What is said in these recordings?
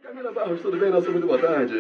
Camila Barros, tudo bem? Nossa, muito boa tarde.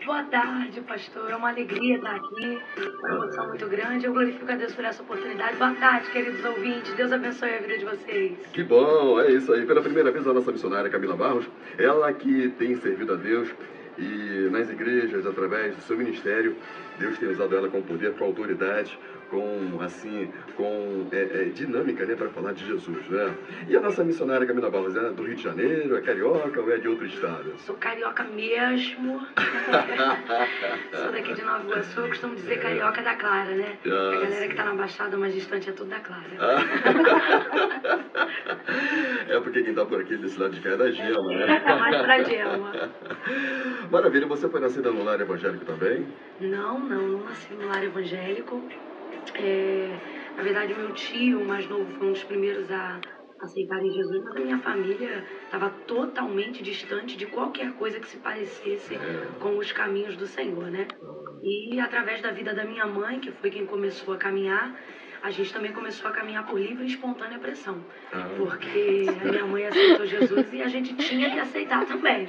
Boa tarde, pastor. É uma alegria estar aqui, uma emoção muito grande. Eu glorifico a Deus por essa oportunidade. Boa tarde, queridos ouvintes. Deus abençoe a vida de vocês. Que bom, é isso aí. Pela primeira vez a nossa missionária Camila Barros, ela que tem servido a Deus e nas igrejas, através do seu ministério, Deus tem usado ela com poder, com autoridade, com dinâmica, né, para falar de Jesus, né? E a nossa missionária Camila Barros é do Rio de Janeiro, é carioca ou é de outro estado? Sou carioca mesmo. Sou daqui de Nova Iguaçu. Eu costumo dizer carioca da Clara, né? A galera que tá na Baixada mais distante é tudo da Clara. É porque quem tá por aqui desse lado de cá é da Gema, né? É mais pra Gema. Maravilha, você foi nascida no lar evangélico também? Não nasci no lar evangélico. Na verdade, meu tio mais novo foi um dos primeiros a aceitarem Jesus, mas a minha família estava totalmente distante de qualquer coisa que se parecesse com os caminhos do Senhor, né? E através da vida da minha mãe, que foi quem começou a caminhar, a gente também começou a caminhar por livre e espontânea pressão. Porque a minha mãe aceitou Jesus e a gente tinha que aceitar também.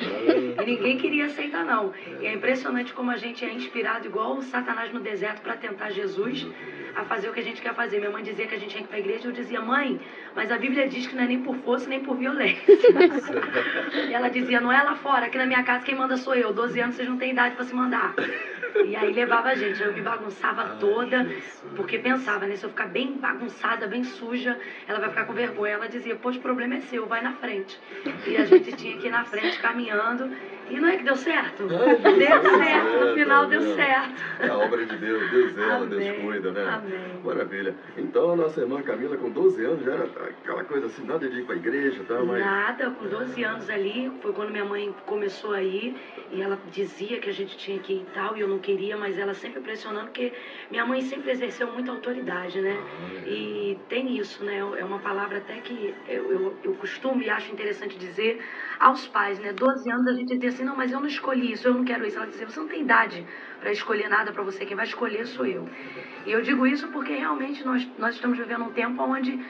E ninguém queria aceitar, não. E é impressionante como a gente é inspirado, igual o Satanás no deserto, para tentar Jesus a fazer o que a gente quer fazer. Minha mãe dizia que a gente tinha que ir para a igreja, eu dizia, mãe, mas a Bíblia diz que não é nem por força nem por violência. E ela dizia, não é lá fora, aqui na minha casa quem manda sou eu. 12 anos vocês não têm idade para se mandar. E aí levava a gente, eu me bagunçava toda, porque pensava, né, se eu ficar bem bagunçada, bem suja, ela vai ficar com vergonha. Ela dizia, pois o problema é seu, vai na frente. E a gente tinha que ir na frente caminhando, e não é que deu certo? Deu certo, no final deu certo. É a obra de Deus, Deus zela, Deus cuida, né? Amém. Maravilha. Então a nossa irmã Camila, com 12 anos, já era aquela coisa assim, nada de ir para a igreja e tal, mas... Nada, com 12 anos ali, foi quando minha mãe começou a ir, e ela dizia que a gente tinha que ir e tal, e eu não queria, mas ela sempre pressionando, porque minha mãe sempre exerceu muita autoridade, né? E tem isso, né? É uma palavra até que eu costumo e acho interessante dizer aos pais, né? 12 anos a gente dizia assim, não, mas eu não escolhi isso, eu não quero isso. Ela dizia, você não tem idade para escolher nada para você, quem vai escolher sou eu. E eu digo isso porque realmente nós estamos vivendo um tempo onde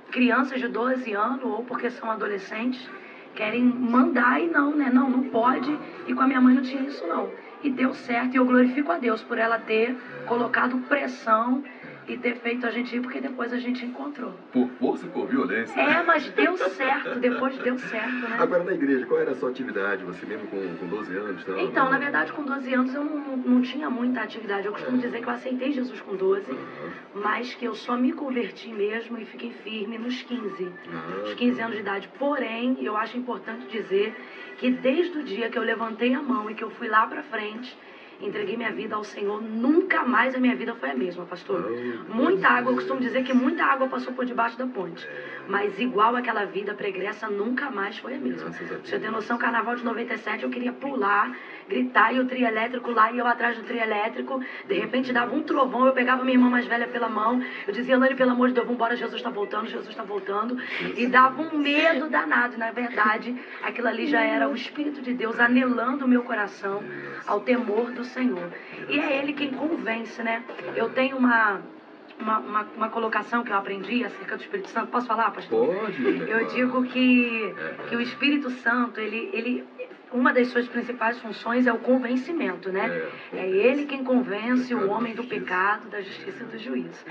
crianças de 12 anos, ou porque são adolescentes, querem mandar e não, né? Não pode. E com a minha mãe não tinha isso, não. E deu certo. E eu glorifico a Deus por ela ter colocado pressão e ter feito a gente ir, porque depois a gente encontrou. Por força e por violência. Mas deu certo. Depois deu certo, né? Agora, na igreja, qual era a sua atividade? Você mesmo com 12 anos? Tal, então, na verdade, com 12 anos eu não tinha muita atividade. Eu costumo dizer que eu aceitei Jesus com 12, mas que eu só me converti mesmo e fiquei firme nos 15. Os 15 anos de idade. Porém, eu acho importante dizer que desde o dia que eu levantei a mão e que eu fui lá pra frente, entreguei minha vida ao Senhor, nunca mais a minha vida foi a mesma, pastor. Muita água, eu costumo dizer que muita água passou por debaixo da ponte. Mas igual aquela vida pregressa, nunca mais foi a mesma. Você tem noção, carnaval de 97, eu queria pular, gritar, e o trio elétrico lá, e eu atrás do trio elétrico, de repente dava um trovão, eu pegava minha irmã mais velha pela mão, eu dizia, Lani, pelo amor de Deus, vambora, Jesus está voltando, e dava um medo danado, e na verdade, aquilo ali já era o Espírito de Deus anelando o meu coração ao temor do Senhor. E é Ele quem convence, né? Eu tenho uma colocação que eu aprendi acerca do Espírito Santo. Posso falar, pastor? Pode. Eu digo que o Espírito Santo, uma das suas principais funções é o convencimento, né? É Ele quem convence o homem do pecado, da justiça e do juízo.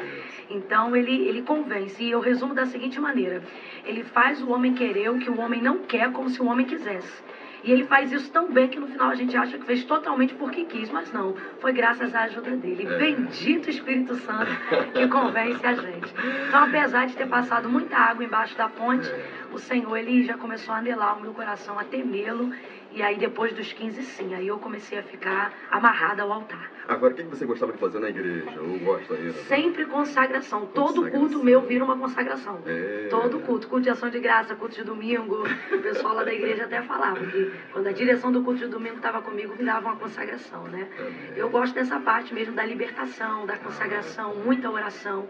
Então, ele convence. E eu resumo da seguinte maneira. Ele faz o homem querer o que o homem não quer, como se o homem quisesse. E ele faz isso tão bem que no final a gente acha que fez totalmente porque quis, mas não. Foi graças à ajuda dele. Bendito Espírito Santo que convence a gente. Então, apesar de ter passado muita água embaixo da ponte, o Senhor, ele já começou a anelar o meu coração, a temê-lo. E aí, depois dos 15, sim, aí eu comecei a ficar amarrada ao altar. Agora, o que você gostava de fazer na igreja? Ou gosta ainda? Sempre consagração. Todo culto meu vira uma consagração. Todo culto de ação de graça, culto de domingo. O pessoal lá da igreja até falava que quando a direção do culto de domingo estava comigo, virava uma consagração, né? Eu gosto dessa parte mesmo da libertação, da consagração, muita oração.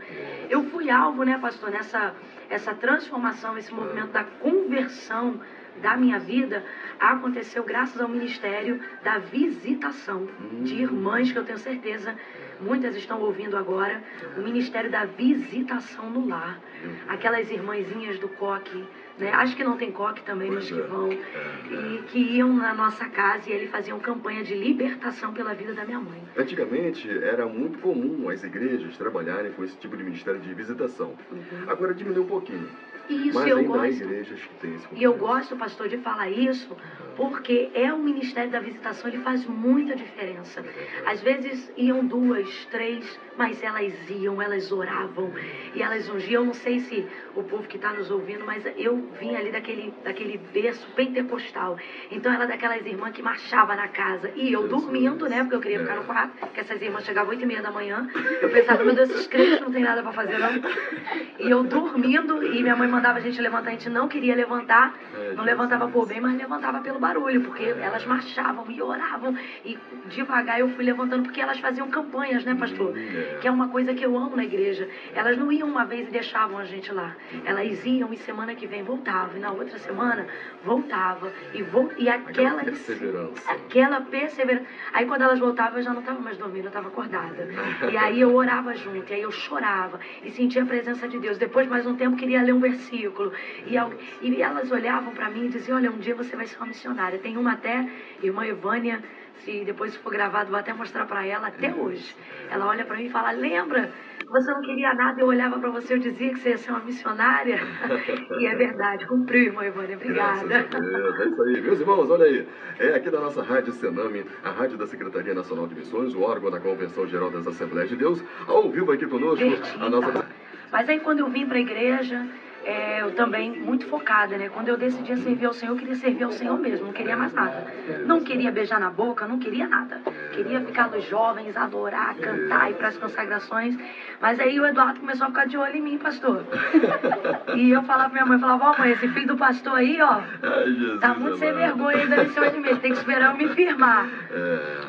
Eu fui alvo, né, pastor, essa transformação, esse movimento da conversão da minha vida aconteceu graças ao ministério da visitação de irmãs, que eu tenho certeza muitas estão ouvindo agora, o ministério da visitação no lar. Aquelas irmãzinhas do coque, né? Acho que não tem coque também, mas que vão. E que iam na nossa casa e eles faziam campanha de libertação pela vida da minha mãe. Antigamente era muito comum as igrejas trabalharem com esse tipo de ministério de visitação. Agora diminuiu um pouquinho. Isso, mas eu ainda há gosto. igrejas que têm esse E eu gosto, pastor, de falar isso, porque o ministério da visitação, ele faz muita diferença. Às vezes iam 2, 3, mas elas iam, elas oravam e elas ungiam. Eu não sei se o povo que está nos ouvindo, mas eu vim ali daquele berço pentecostal. Então ela é daquelas irmãs que marchava na casa. E eu dormindo, né? Porque eu queria ficar no quarto, porque essas irmãs chegavam 8h30 da manhã. Eu pensava, meu Deus, esses crentes não tem nada para fazer, não. E eu dormindo, e minha mãe mandava a gente levantar, a gente não queria levantar, não levantava por bem, mas levantava pelo barulho, porque elas marchavam e oravam, e devagar eu fui levantando, porque elas faziam campanhas, né, pastor? Que é uma coisa que eu amo na igreja. Elas não iam uma vez e deixavam a gente lá, elas iam e semana que vem voltavam, e na outra semana voltava, e aquela perseverança. Aí quando elas voltavam, eu já não estava mais dormindo, eu estava acordada, e aí eu orava junto, e aí eu chorava, e sentia a presença de Deus. Depois, mais um tempo, queria ler um versículo. E elas olhavam para mim e diziam, olha, um dia você vai ser uma missionária. Tem uma até, irmã Evânia, se depois for gravado, vou até mostrar para ela, até hoje. Ela olha para mim e fala, lembra? Você não queria nada, eu olhava para você, eu dizia que você ia ser uma missionária. E é verdade, cumpriu, irmã Evânia, obrigada. Graças a Deus, é isso aí. Meus irmãos, olha aí, é aqui da nossa Rádio Sename, a rádio da Secretaria Nacional de Missões, o órgão da Convenção Geral das Assembleias de Deus, ao vivo aqui conosco, a nossa... Mas aí quando eu vim para a igreja, eu também muito focada, né? Quando eu decidia servir ao Senhor, eu queria servir ao Senhor mesmo, não queria mais nada. Não queria beijar na boca, não queria nada. Queria ficar nos jovens, adorar, cantar, ir para as consagrações. Mas aí o Eduardo começou a ficar de olho em mim, pastor. E eu falava pra minha mãe, ó mãe, esse filho do pastor aí, ó, tá muito sem vergonha ainda em cima de mim, tem que esperar eu me firmar.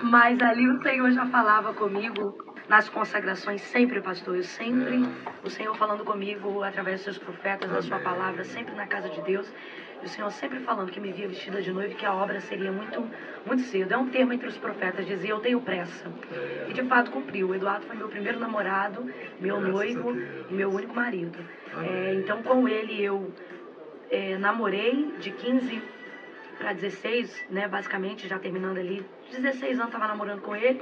Mas ali o Senhor já falava comigo. Nas consagrações, sempre, pastor, o Senhor falando comigo através dos seus profetas, da sua palavra, sempre na casa de Deus, e o Senhor sempre falando que me via vestida de noiva e que a obra seria muito, muito cedo. É um termo entre os profetas, dizia, eu tenho pressa. E de fato cumpriu. O Eduardo foi meu primeiro namorado, meu noivo e meu único marido. Então com ele eu namorei de 15 para 16, né, basicamente, já terminando ali. 16 anos estava namorando com ele,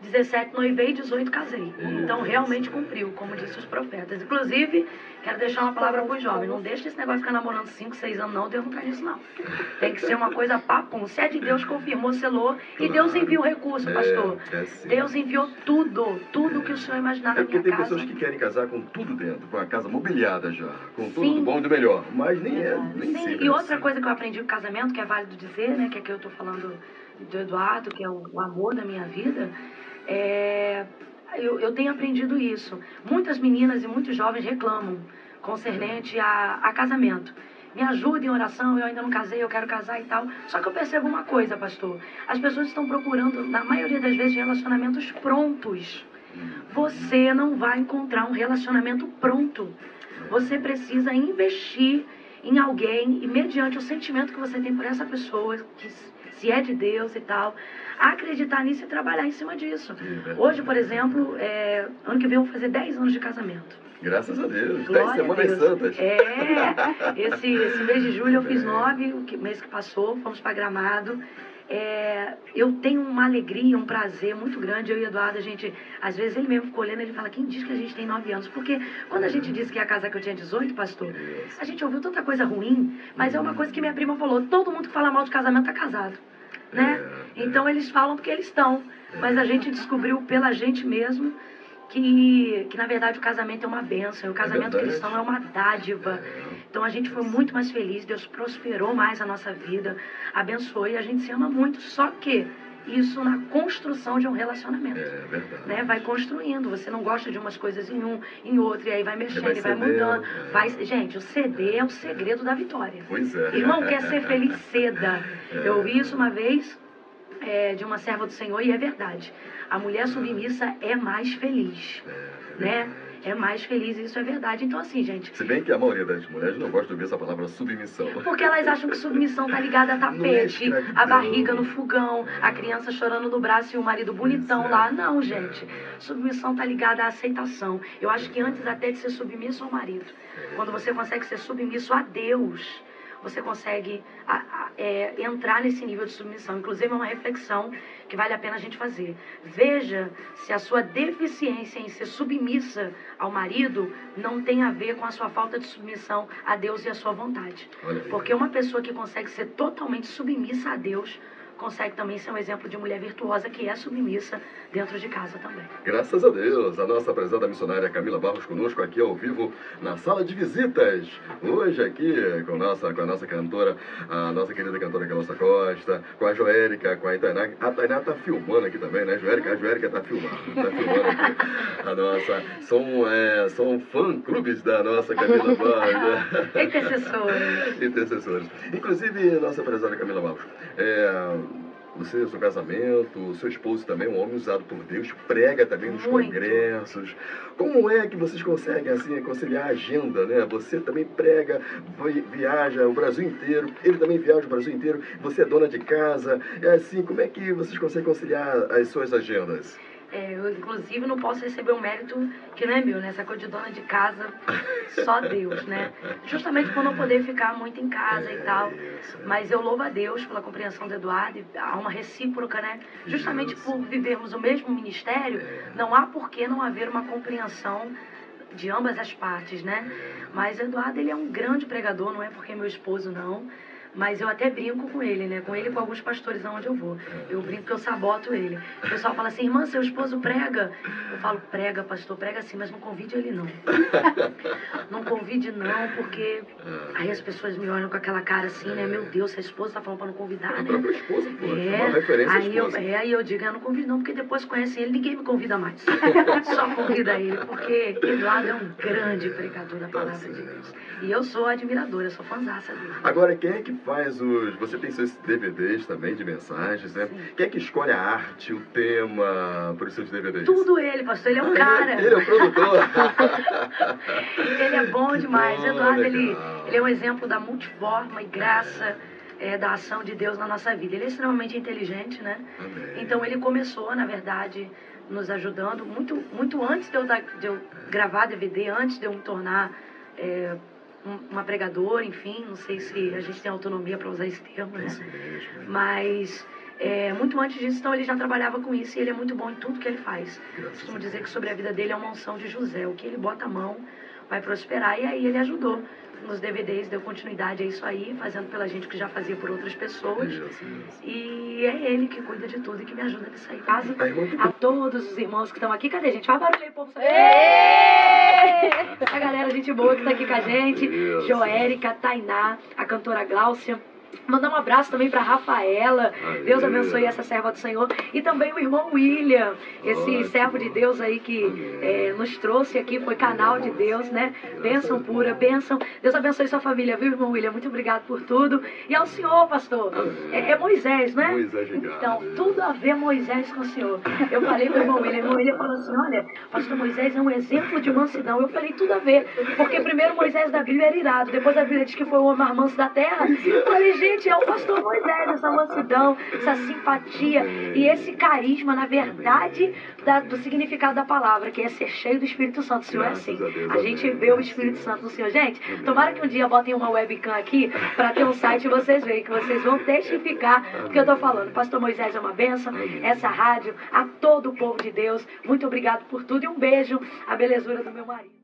17 noivei, 18 casei. Então realmente cumpriu, como disse os profetas. Inclusive, quero deixar uma palavra para os jovens, não deixe esse negócio de ficar namorando 5, 6 anos não, Deus não quer isso não. Tem que ser uma coisa papum. Se é de Deus, confirmou, selou, e Deus enviou o recurso, pastor. Deus enviou tudo que o Senhor imaginar na minha casa. Porque tem pessoas que querem casar com tudo dentro, com a casa mobiliada já, com tudo do bom e do melhor, mas nem sempre. E outra coisa que eu aprendi com casamento, que é válido dizer, né, que aqui eu estou falando do Eduardo, que é o amor da minha vida, eu tenho aprendido isso. Muitas meninas e muitos jovens reclamam concernente a casamento. Me ajuda em oração, eu ainda não casei, eu quero casar e tal. Só que eu percebo uma coisa, pastor. As pessoas estão procurando, na maioria das vezes, relacionamentos prontos. Você não vai encontrar um relacionamento pronto. Você precisa investir em alguém e mediante o sentimento que você tem por essa pessoa, que se é de Deus e tal, acreditar nisso e trabalhar em cima disso. Hoje, por exemplo, ano que vem eu vou fazer 10 anos de casamento. Graças a Deus, 10 semanas santas. Esse mês de julho eu fiz 9, o mês que passou, fomos para Gramado. Eu tenho uma alegria, um prazer muito grande. Eu e o Eduardo, às vezes ele mesmo ficou olhando, ele fala, quem diz que a gente tem 9 anos? Porque quando a gente disse que ia casar que eu tinha 18, pastor, a gente ouviu tanta coisa ruim, mas é uma coisa que minha prima falou, todo mundo que fala mal de casamento tá casado, né? Então eles falam porque eles estão, mas a gente descobriu pela gente mesmo que na verdade o casamento é uma bênção, o casamento cristão é uma dádiva. Então a gente foi muito mais feliz, Deus prosperou mais a nossa vida, abençoou e a gente se ama muito, só que isso na construção de um relacionamento. Né? Vai construindo, você não gosta de umas coisas em outro, e aí vai mexendo, e vai mudando. Gente, o CD é o segredo da vitória. Irmão, quer ser feliz, ceda. Eu ouvi isso uma vez de uma serva do Senhor e é verdade. A mulher submissa é mais feliz, né? é mais feliz, e isso é verdade. Então, assim, gente... Se bem que a maioria das mulheres não gosta de ouvir essa palavra submissão. Porque elas acham que submissão tá ligada a tapete, a barriga no fogão, a criança chorando no braço e o marido bonitão lá. Não, gente. Submissão tá ligada à aceitação. Eu acho que antes até de ser submisso ao marido, quando você consegue ser submisso a Deus, você consegue entrar nesse nível de submissão. Inclusive, é uma reflexão que vale a pena a gente fazer. Veja se a sua deficiência em ser submissa ao marido não tem a ver com a sua falta de submissão a Deus e a sua vontade. Porque uma pessoa que consegue ser totalmente submissa a Deus consegue também ser um exemplo de mulher virtuosa que é submissa dentro de casa também. Graças a Deus, a nossa prezada missionária Camila Barros conosco aqui ao vivo na sala de visitas. Hoje aqui com a nossa cantora, a nossa querida cantora Carlossa Costa, com a Joérica, com a Tainá. A Tainá tá filmando aqui também, né? A Joérica tá filmando aqui. A nossa, são fã-clubes da nossa Camila Barros. Né? Intercessores. Inclusive, nossa prezada Camila Barros, você, seu casamento, seu esposo também, um homem usado por Deus, prega também nos congressos. Como é que vocês conseguem, assim, conciliar a agenda, né? Você também prega, viaja o Brasil inteiro, ele também viaja o Brasil inteiro, você é dona de casa. Assim, como é que vocês conseguem conciliar as suas agendas? Eu, inclusive, não posso receber um mérito que não é meu, né? Essa coisa de dona de casa, só Deus, né? Justamente por não poder ficar muito em casa e tal. Mas eu louvo a Deus pela compreensão do Eduardo, há uma recíproca, né? Justamente por vivermos o mesmo ministério, não há por que não haver uma compreensão de ambas as partes, né? Mas o Eduardo, ele é um grande pregador, não é porque é meu esposo, não. Mas eu até brinco com ele, né? Com ele e com alguns pastores aonde eu vou. Eu brinco que eu saboto ele. O pessoal fala assim, irmã, seu esposo prega. Eu falo, prega, pastor, prega sim, mas não convide ele não. Não convide não, porque aí as pessoas me olham com aquela cara assim, né? Meu Deus, se a esposa tá falando pra não convidar, né? A própria esposa, pô. Uma referência aí eu digo, eu não convido não, porque depois conhece ele, ninguém me convida mais. Só convida ele, porque Eduardo é um grande pregador da palavra de Deus. E eu sou admiradora, sou fãzaça dele. Agora, quem é que faz você tem seus DVDs também de mensagens, né? Sim. Quem é que escolhe a arte, o tema para os seus DVDs? Tudo ele, pastor. Ele é um cara. Ele é o produtor. Ele é bom demais. Eduardo, ele é um exemplo da multiforma e graça da ação de Deus na nossa vida. Ele é extremamente inteligente, né? Amém. Então, ele começou, na verdade, nos ajudando muito antes de eu gravar DVD, antes de eu me tornar... uma pregadora, enfim, não sei se a gente tem autonomia para usar esse termo, né? Mas muito antes disso, então ele já trabalhava com isso e ele é muito bom em tudo que ele faz. Costumo dizer que sobre a vida dele é uma unção de José. O que ele bota a mão vai prosperar. E aí ele ajudou nos DVDs, deu continuidade a isso aí, fazendo pela gente o que já fazia por outras pessoas. E é ele que cuida de tudo e que me ajuda nisso aí. Caso a todos os irmãos que estão aqui, cadê, gente? Faz barulho aí, povo. A galera, gente boa que tá aqui com a gente. Joérica, Tainá, a cantora Gláucia. Mandar um abraço também para Rafaela. Deus abençoe essa serva do Senhor. E também o irmão William, esse servo de Deus aí que nos trouxe aqui, foi canal de Deus, né? Bênção pura, bênção. Deus abençoe sua família, viu, irmão William? Muito obrigado por tudo. E ao senhor, pastor. É Moisés, né? Então, tudo a ver Moisés com o senhor. Eu falei pro irmão William falou assim, olha, pastor Moisés é um exemplo de mansidão. Eu falei, tudo a ver. Porque primeiro Moisés da Bíblia era irado, depois a Bíblia diz que foi o homem mais manso da terra. Eu falei, gente, é o pastor Moisés, essa mansidão, essa simpatia e esse carisma, na verdade, do significado da palavra, que é ser cheio do Espírito Santo. O Senhor é assim. A gente vê o Espírito Santo no Senhor. Gente, tomara que um dia botem uma webcam aqui para ter um site e vocês veem, que vocês vão testificar o que eu estou falando. Pastor Moisés é uma bênção, essa rádio, a todo o povo de Deus. Muito obrigado por tudo e um beijo à belezura do meu marido.